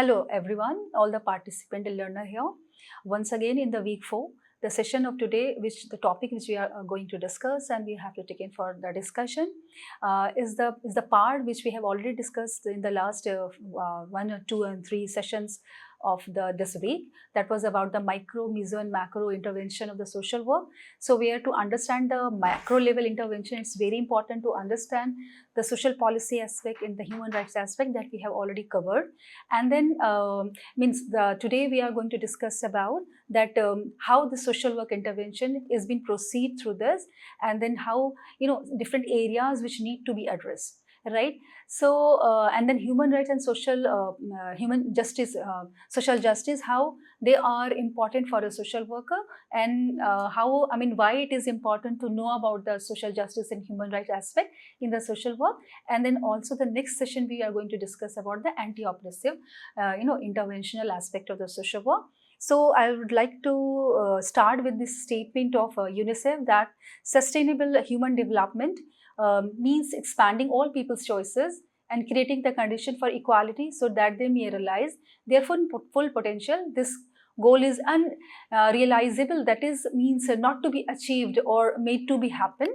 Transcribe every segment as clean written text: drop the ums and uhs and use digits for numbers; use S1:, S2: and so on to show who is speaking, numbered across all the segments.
S1: Hello everyone, all the participant and learner here. Once again in the week 4, the session of today, which the topic which we are going to discuss and we have to take in for the discussion is the part which we have already discussed in the last 1 or 2 and 3 sessions of this week. That was about the micro, meso and macro intervention of the social work. So we are to understand the macro level intervention. It's very important to understand the social policy aspect and the human rights aspect that we have already covered. And then today we are going to discuss about that how the social work intervention is being proceed through this, and then how different areas which need to be addressed, right? So and then human rights and human justice, social justice, how they are important for a social worker, and why it is important to know about the social justice and human rights aspect in the social work. And then also the next session we are going to discuss about the anti-oppressive interventional aspect of the social work. So I would like to start with this statement of UNICEF that sustainable human development means expanding all people's choices and creating the condition for equality so that they may realize their full potential. This goal is unrealizable, that is means not to be achieved or made to be happen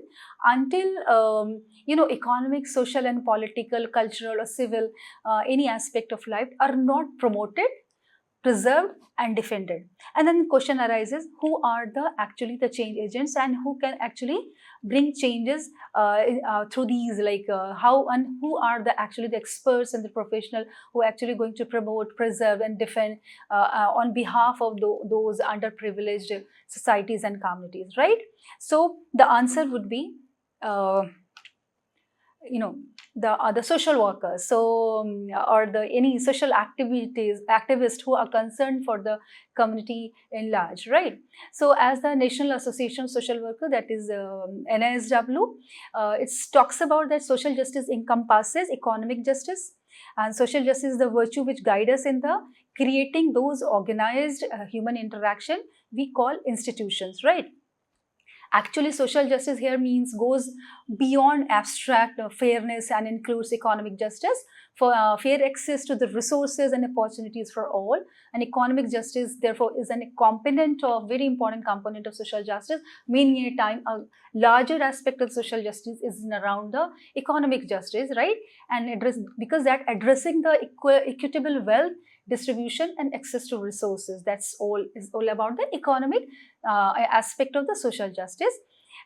S1: until economic, social and political, cultural or civil any aspect of life are not promoted, preserved and defended. And then the question arises, who are actually the change agents and who can actually bring changes through these, how and who are actually the experts and the professional who are actually going to promote, preserve and defend on behalf of those underprivileged societies and communities, right? So the answer would be the social workers, so or any social activists who are concerned for the community in large, right? So as the National Association of Social Worker, that is NASW, it talks about that social justice encompasses economic justice, and social justice is the virtue which guides us in the creating those organized human interaction we call institutions, right? Actually, social justice here goes beyond abstract fairness and includes economic justice for fair access to the resources and opportunities for all. And economic justice, therefore, is very important component of social justice. Many a time, a larger aspect of social justice is around the economic justice, right? And because that addressing the equitable wealth distribution and access to resources, that's all about the economic aspect of the social justice.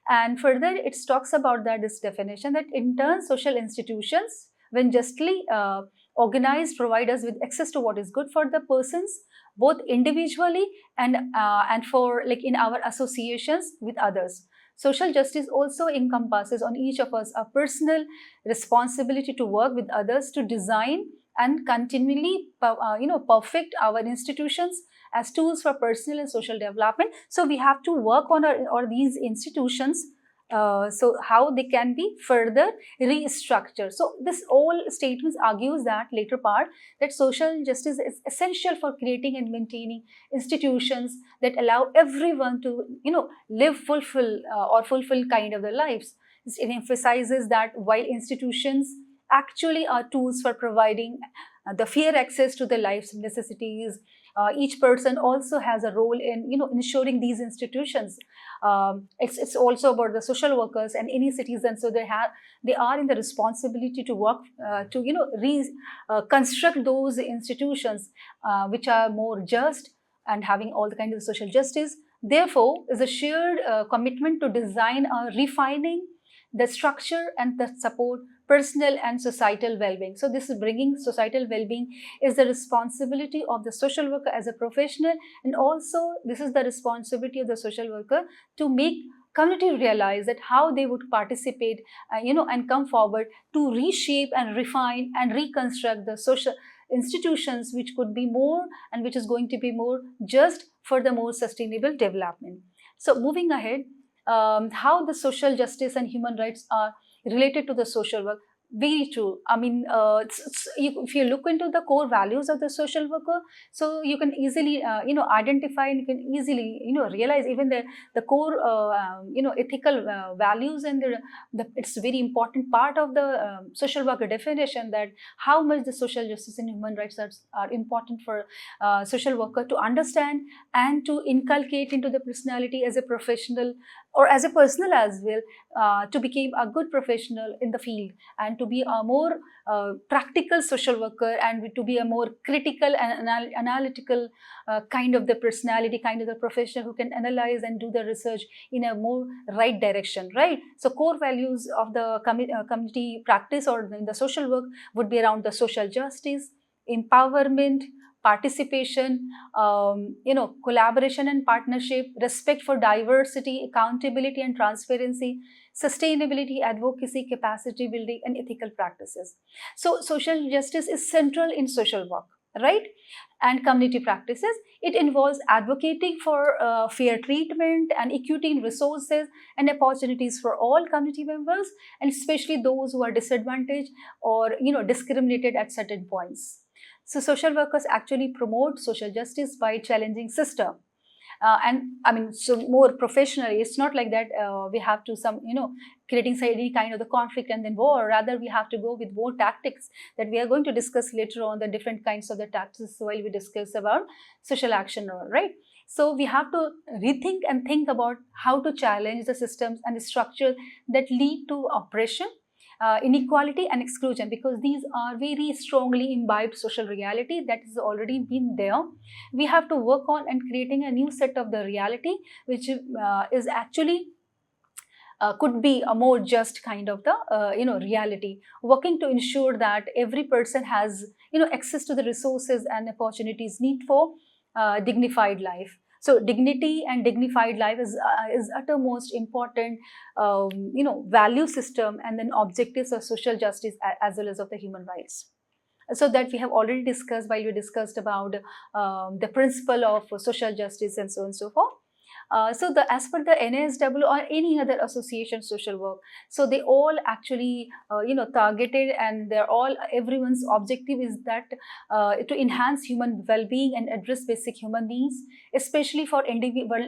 S1: And further it talks about this definition that in turn social institutions, when justly organized, provide us with access to what is good for the persons, both individually and for in our associations with others. Social justice also encompasses on each of us a personal responsibility to work with others to design and continually perfect our institutions as tools for personal and social development. So we have to work on these institutions, so how they can be further restructured. So this all statements argues that later part that social justice is essential for creating and maintaining institutions that allow everyone to fulfill kind of their lives. It emphasizes that while institutions actually are tools for providing the fair access to the life's necessities, each person also has a role in ensuring these institutions. It's also about the social workers and any citizens. So they are in the responsibility to work to construct those institutions which are more just and having all the kind of social justice. Therefore, is a shared commitment to design refining the structure and the support personal and societal well-being. So this is bringing societal well-being is the responsibility of the social worker as a professional, and also this is the responsibility of the social worker to make community realize that how they would participate and come forward to reshape and refine and reconstruct the social institutions which could be more and which is going to be more just for the more sustainable development. So moving ahead, how the social justice and human rights are related to the social work. Very true. I mean, if you look into the core values of the social worker, so you can easily, identify, and you can easily, realize even the core, ethical values, and it's a very important part of the social worker definition, that how much the social justice and human rights are important for social worker to understand and to inculcate into the personality as a professional or as a personal as well, to become a good professional in the field, and to be a more practical social worker, and to be a more critical and analytical kind of the personality, kind of the professional who can analyze and do the research in a more right direction, right? So core values of the community practice or in the social work would be around the social justice, empowerment, participation, collaboration and partnership, respect for diversity, accountability and transparency, sustainability, advocacy, capacity building, and ethical practices. So, social justice is central in social work, right? And community practices. It involves advocating for fair treatment and equity in resources and opportunities for all community members, and especially those who are disadvantaged or discriminated at certain points. So, social workers actually promote social justice by challenging system, and I mean, so more professionally, it's not like that we have to creating any kind of the conflict and then war. Rather, we have to go with more tactics that we are going to discuss later on, the different kinds of the tactics while we discuss about social action, right? So we have to rethink and think about how to challenge the systems and the structures that lead to oppression, inequality and exclusion, because these are very strongly imbibed social reality that has already been there. We have to work on and creating a new set of the reality, which is actually could be a more just kind of the reality, working to ensure that every person has access to the resources and opportunities need for dignified life. So dignity and dignified life is uttermost important value system, and then objectives of social justice as well as of the human rights. So that we have already discussed while we discussed about the principle of social justice and so on and so forth. As per the NASW or any other association social work, so they all actually targeted, and they're all, everyone's objective is that to enhance human well-being and address basic human needs, especially for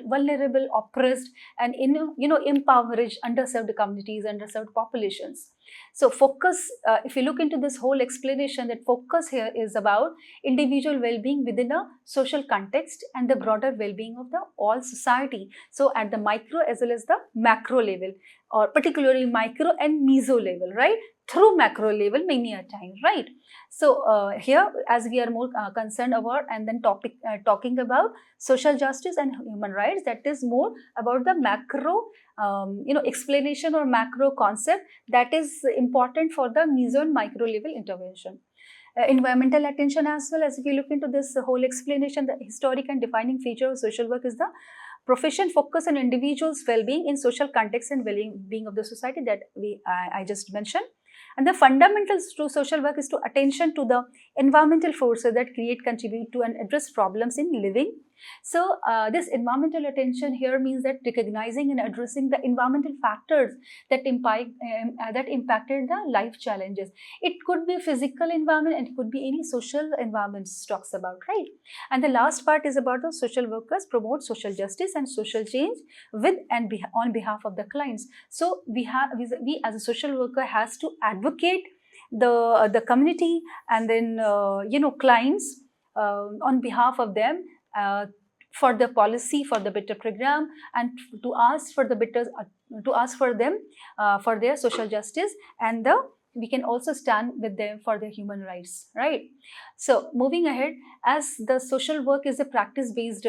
S1: vulnerable, oppressed, and impoverished, underserved communities, underserved populations. So focus, if you look into this whole explanation, that focus here is about individual well-being within a social context and the broader well-being of the all society. So at the micro as well as the macro level, or particularly micro and meso level, right? Through macro level many a time, right? So here, as we are more concerned about and then talking about social justice and human rights, that is more about the macro explanation or macro concept that is important for the meso and micro level intervention. Environmental attention as well. As if you look into this whole explanation, the historic and defining feature of social work is the profession focus on individuals' well-being in social context and well-being of the society that I just mentioned. And the fundamentals to social work is to attention to the environmental forces that create, contribute to, and address problems in living. So this environmental attention here means that recognizing and addressing the environmental factors that impacted the life challenges. It could be physical environment and it could be any social environment talks about, right? And the last part is about the social workers promote social justice and social change with and on behalf of the clients. So we as a social worker has to advocate the community and then clients on behalf of them, for the policy, for the better program, and to ask for the better to ask for them for their social justice, and we can also stand with them for their human rights, right? So moving ahead, as the social work is a practice based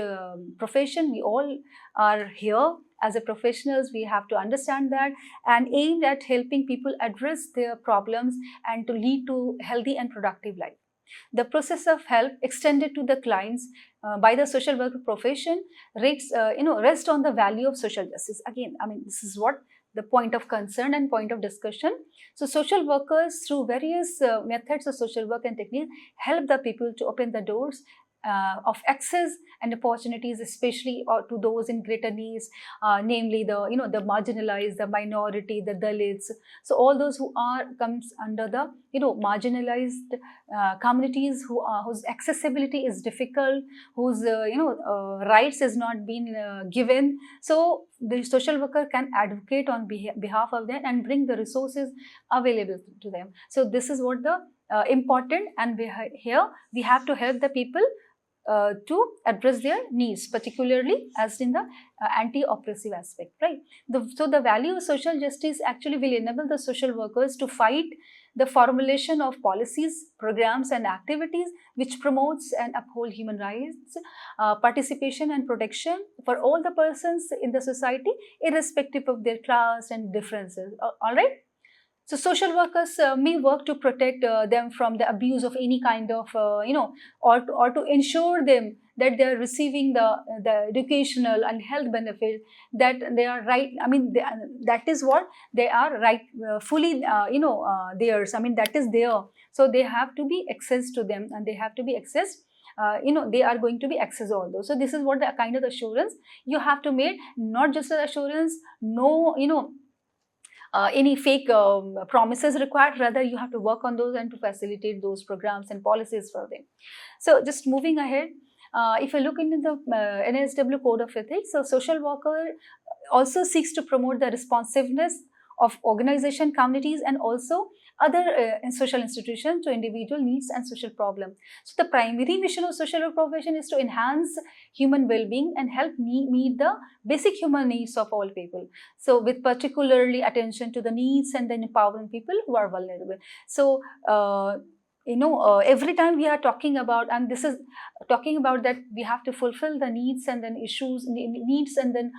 S1: profession, we all are here as a professionals. We have to understand that and aimed at helping people address their problems and to lead to healthy and productive life. The process of help extended to the clients by the social worker profession rest on the value of social justice. Again, I mean, this is what the point of concern and point of discussion. So social workers, through various methods of social work and techniques, help the people to open the doors of access and opportunities, especially to those in greater needs, namely the marginalized, the minority, the Dalits. So all those who comes under the marginalized communities, whose accessibility is difficult, whose rights is not been given. So the social worker can advocate on behalf of them and bring the resources available to them. So this is what the important, and here we have to help the people to address their needs, particularly as in the anti-oppressive aspect, right? So the value of social justice actually will enable the social workers to fight the formulation of policies, programs and activities which promotes and uphold human rights, participation and protection for all the persons in the society, irrespective of their class and differences. All right. So social workers may work to protect them from the abuse of any kind of, or to ensure them that they are receiving the educational and health benefit that they are right. I mean, that is what they are right, fully, theirs. I mean, that is there. So they have to be access to them, and they have to be accessed. They are going to be accessed all those. So this is what the kind of assurance you have to make, not just the assurance, no, any fake promises required. Rather, you have to work on those and to facilitate those programs and policies for them. So just moving ahead, if you look into the NSW Code of Ethics, so social worker also seeks to promote the responsiveness of organization, communities, and also other social institutions to individual needs and social problems. So the primary mission of social work profession is to enhance human well-being and help meet the basic human needs of all people. So with particularly attention to the needs and then empowering people who are vulnerable. So every time we are talking about, and this is talking about that we have to fulfill the needs and then needs, and then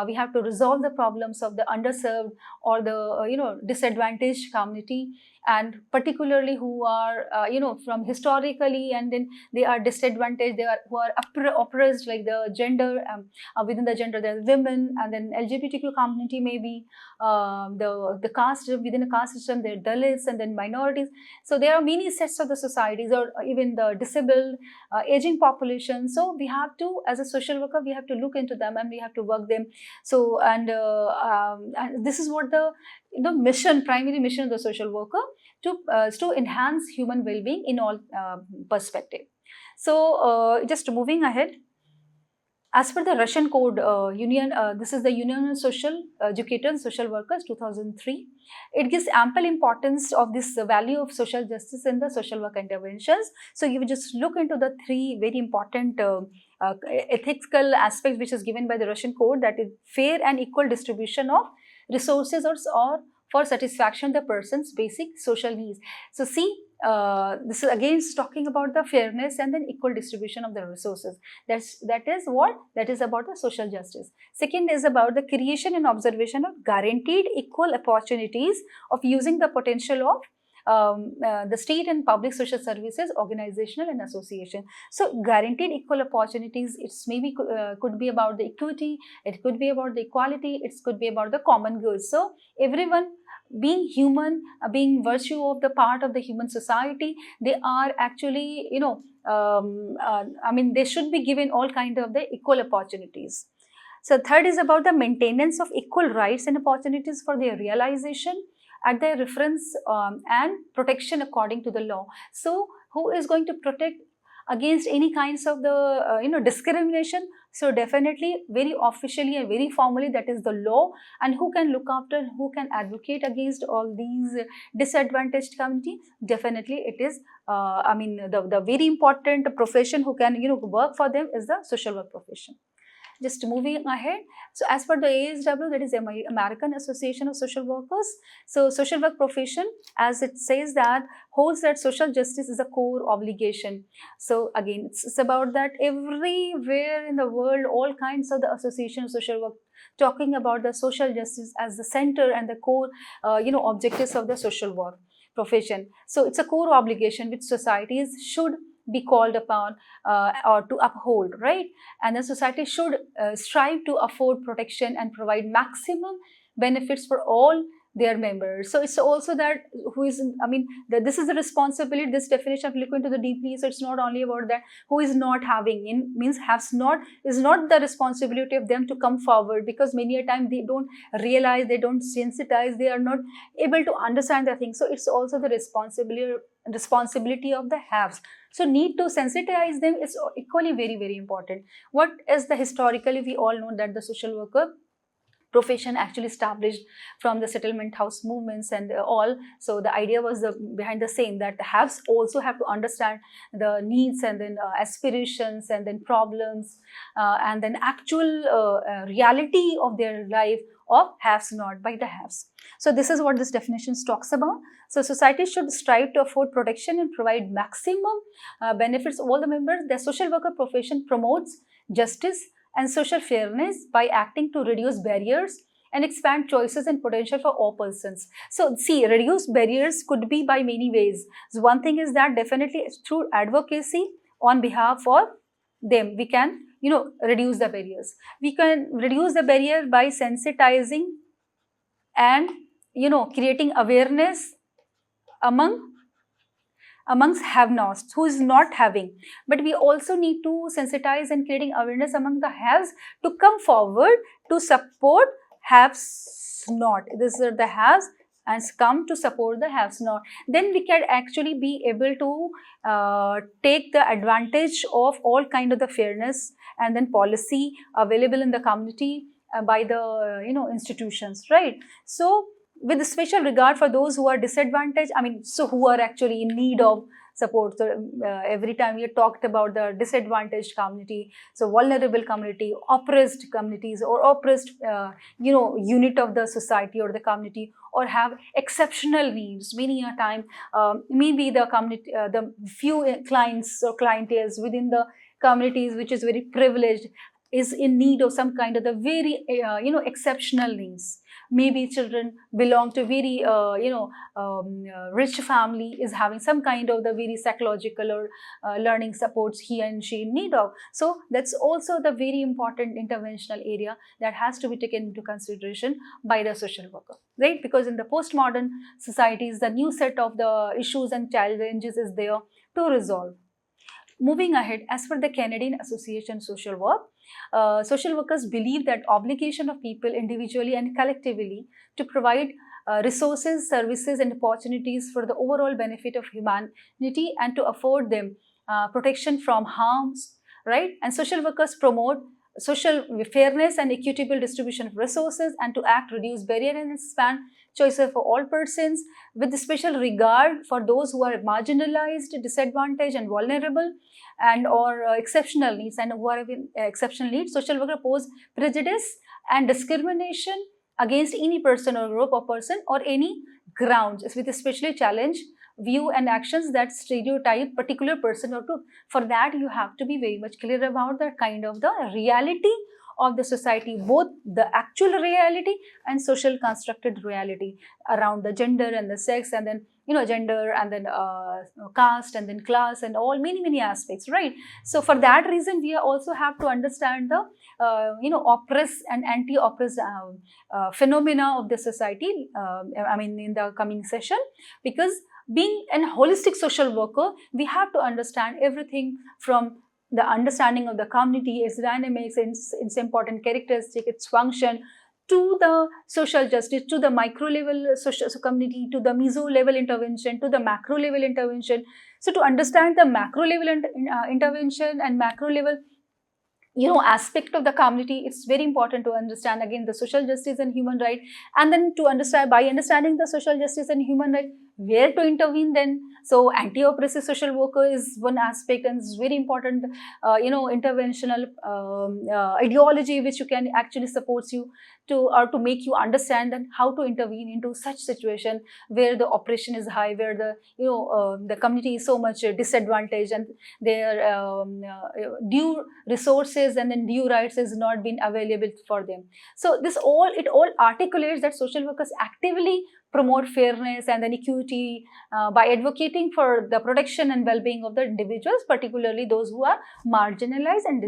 S1: we have to resolve the problems of the underserved or the disadvantaged community, and particularly who are from historically, and then they are disadvantaged, who are oppressed, like the gender, within the gender there are women, and then LGBTQ community, maybe the caste, within a caste system there are Dalits and then minorities. So there are many sets of the societies, or even the disabled, aging population. So we have to, as a social worker, we have to look into them and we have to work them. So and this is what the primary mission of the social worker, to enhance human well-being in all perspective. So just moving ahead, as per the Russian Code, this is the Union of Social Educators and Social Workers 2003. It gives ample importance of this value of social justice in the social work interventions. So you just look into the three very important ethical aspects which is given by the Russian Code, that is fair and equal distribution of resources or for satisfaction the person's basic social needs. So see, this is again talking about the fairness and then equal distribution of the resources. That is about the social justice. Second is about the creation and observation of guaranteed equal opportunities of using the potential of the state and public social services, organizational and association. So guaranteed equal opportunities, it's maybe could be about the equity, it could be about the equality, it could be about the common good. So everyone, being human, being virtue of the part of the human society, they are actually, they should be given all kind of the equal opportunities. So third is about the maintenance of equal rights and opportunities for their realization at their reference and protection according to the law. So who is going to protect against any kinds of the discrimination? So definitely, very officially and very formally, that is the law. And who can look after, who can advocate against all these disadvantaged community? Definitely it is the very important profession who can work for them is the social work profession. Just moving ahead, so as per the ASW, that is American Association of Social Workers, so social work profession, as it says, that holds that social justice is a core obligation. So again, it's about that everywhere in the world, all kinds of the association of social work talking about the social justice as the center and the core objectives of the social work profession. So it's a core obligation which societies should be called upon or to uphold, right? And the society should strive to afford protection and provide maximum benefits for all their members. So it's also that who is, I mean, this is the responsibility, this definition of look into the deeply. So it's not only about that who is not having, in means has not, is not the responsibility of them to come forward, because many a time they don't realize, they don't sensitize, they are not able to understand the thing. So it's also the responsibility of the haves. So need to sensitize them is equally very, very important. What is the historically, we all know that the social worker profession actually established from the settlement house movements and all. So the idea was behind the same, that the haves also have to understand the needs and then aspirations and then problems and then actual reality of their life of haves not by the haves. So this is what this definition talks about. So society should strive to afford protection and provide maximum benefits to all the members. The social worker profession promotes justice and social fairness by acting to reduce barriers and expand choices and potential for all persons. So see, reduce barriers could be by many ways. So one thing is that definitely through advocacy on behalf of them, we can, you know, reduce the barriers. We can reduce the barrier by sensitizing and, you know, creating awareness amongst have-nots, who is not having. But we also need to sensitize and creating awareness among the haves to come forward to support haves-not. This is the haves and come to support the haves-not. Then we can actually be able to take the advantage of all kind of the fairness and then policy available in the community by the, you know, institutions, right? So with special regard for those who are disadvantaged, I mean, so who are actually in need of support. So every time we talked about the disadvantaged community, so vulnerable community, oppressed communities, or oppressed, you know, unit of the society or the community, or have exceptional needs. Many a time, maybe the community, the few clients or clienteles within the communities which is very privileged is in need of some kind of the very, you know, exceptional needs. Maybe children belong to very, rich family, is having some kind of the very psychological or learning supports he and she in need of. So that's also the very important interventional area that has to be taken into consideration by the social worker, right? Because in the postmodern societies, the new set of the issues and challenges is there to resolve. Moving ahead, as per the Canadian Association Social Work, social workers believe that obligation of people individually and collectively to provide resources, services and opportunities for the overall benefit of humanity and to afford them protection from harms, right? And social workers promote social fairness and equitable distribution of resources and to act, reduce barrier and expand choices for all persons, with special regard for those who are marginalized, disadvantaged and vulnerable and or exceptional needs, and who are in exceptional needs. Social worker oppose prejudice and discrimination against any person or group of person or any grounds, with especially challenge view and actions that stereotype particular person or group. For that, you have to be very much clear about the kind of the reality of the society, both the actual reality and social constructed reality around the gender and the sex, and then, you know, gender and then caste and then class and all many aspects, right? So for that reason, we also have to understand the oppressed and anti-oppressed phenomena of the society, I mean, in the coming session. Because being a holistic social worker, we have to understand everything from the understanding of the community, its dynamics, its important characteristic, its function, to the social justice, to the micro level social community, to the meso level intervention, to the macro level intervention. So to understand the macro level intervention and macro level, you know, aspect of the community, it's very important to understand again the social justice and human right, and then to understand, by understanding the social justice and human right, where to intervene then. So anti-oppressive social worker is one aspect, and it's very important, interventional ideology which you can actually supports you to, or to make you understand that how to intervene into such situation where the oppression is high, where the the community is so much disadvantaged and their due resources and then due rights is not been available for them. So this all, it all articulates that social workers actively promote fairness and then equity duty by advocating for the protection and well-being of the individuals, particularly those who are marginalized and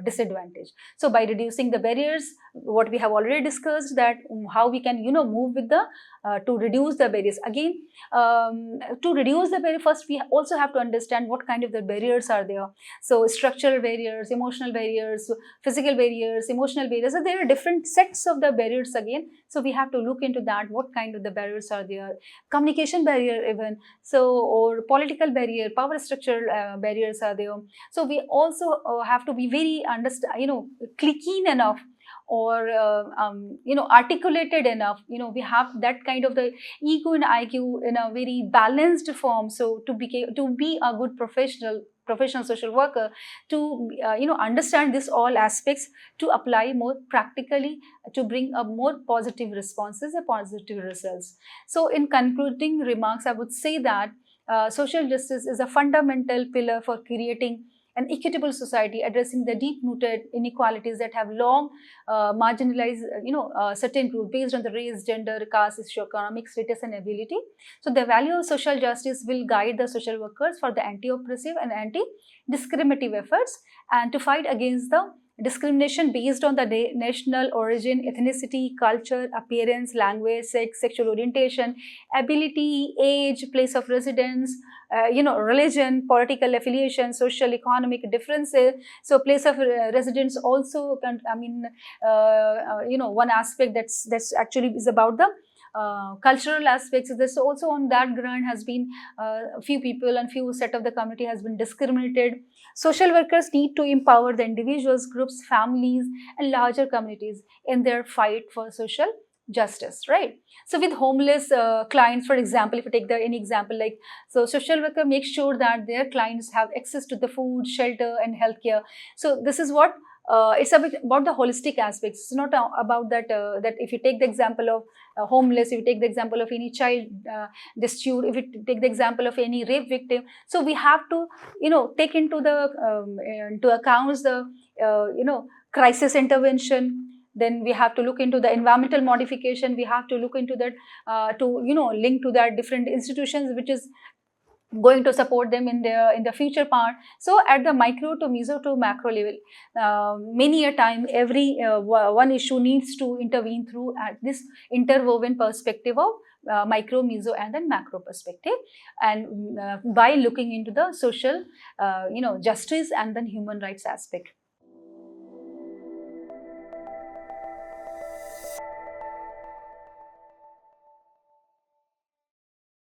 S1: disadvantaged. So by reducing the barriers, what we have already discussed, that how we can move with the to reduce the barriers. Again, to reduce the barrier, first we also have to understand what kind of the barriers are there. So structural barriers, emotional barriers, physical barriers, emotional barriers. So there are different sets of the barriers again. So we have to look into that, what kind of the barriers are there. Communication barrier even, so, or political barrier, power structural barriers are there. So we also have to be very keen enough, or articulated enough. We have that kind of the ego and IQ in a very balanced form. So to be a good professional social worker, to understand this all aspects, to apply more practically, to bring a more positive responses and positive results. So in concluding remarks, I would say that social justice is a fundamental pillar for creating an equitable society, addressing the deep-rooted inequalities that have long marginalized, certain groups based on the race, gender, caste, socioeconomic status, and ability. So the value of social justice will guide the social workers for the anti-oppressive and anti-discriminative efforts, and to fight against the discrimination based on the national origin, ethnicity, culture, appearance, language, sex, sexual orientation, ability, age, place of residence, religion, political affiliation, social economic differences. So place of residence also can, one aspect that's actually is about the cultural aspects. This also on that ground has been a few people and few set of the community has been discriminated. Social workers need to empower the individuals, groups, families, and larger communities in their fight for social justice, right? So with homeless clients, for example, if you take any example, like, so social worker makes sure that their clients have access to the food, shelter, and healthcare. So this is what it's a bit about the holistic aspects. It's not about that that if you take the example of homeless, if you take the example of any child dispute, if you take the example of any rape victim, so we have to take into accounts the crisis intervention. Then we have to look into the environmental modification. We have to look into that to link to that different institutions which is going to support them in the future part. So at the micro to meso to macro level, many a time every one issue needs to intervene through at this interwoven perspective of micro, meso, and then macro perspective, and by looking into the social justice and then human rights aspect.